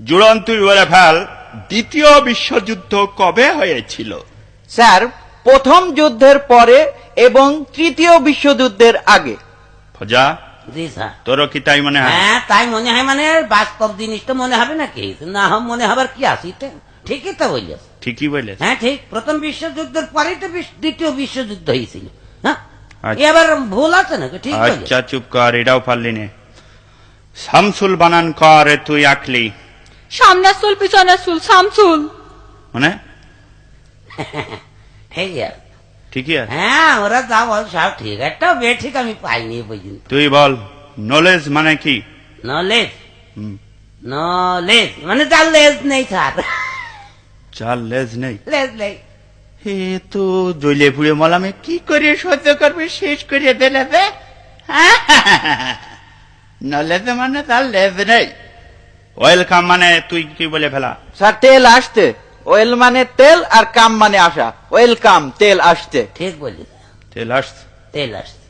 জুড়ন তুই বলে ফেল, দ্বিতীয় বিশ্বযুদ্ধ কবে হয়েছিল? স্যার, প্রথম যুদ্ধের পরে এবং তৃতীয় বিশ্বযুদ্ধের আগে। ফজা, জি স্যার। তোরও কি তাই মনে হয়? হ্যাঁ, তাই মনে হয়। মানে বাস্তব জিনিস তো মনে হবে নাকি? না মনে হবার কি আছে? ঠিকই তো বলিস। ঠিকই বলে। হ্যাঁ ঠিক, প্রথম বিশ্বযুদ্ধের পরেই তো দ্বিতীয় বিশ্বযুদ্ধ হয়েছিল। হ্যাঁ, আচ্ছা। এবার ভুল আছে নাকি? ঠিক বলিস। আচ্ছা চুপ কর, এটাও পারলি নে। শামসুল বানান কর, তুই আঁকলি সামনের চুল পিছনের চুল শামসুল। মানে এই আর। ঠিকই আছে। হ্যাঁ, ওরা যা বল সব ঠিক। একটাও বে ঠিক আমি পাইনি এ পর্যন্ত। তুই বল, নলেজ মানে কি? নলেজ, হুম, নলেজ মানে যার লেজ নেই স্যার। চার লেজ নেই। লেজ নেই। হে তো জ্বলে পুড়ে মলামে কি করে সহ্য করবে, শেষ করে দিলে বে। নলেজ মানে তার লেজ নেই। ওয়েলকাম মানে তুই কি বলে ফেলা? স্যার, তেল আসতে। ওয়েল মানে তেল আর কাম মানে আসা। ওয়েলকাম, তেল আসতে। ঠিক বলিস। তেল আসছে। তেল আসছে।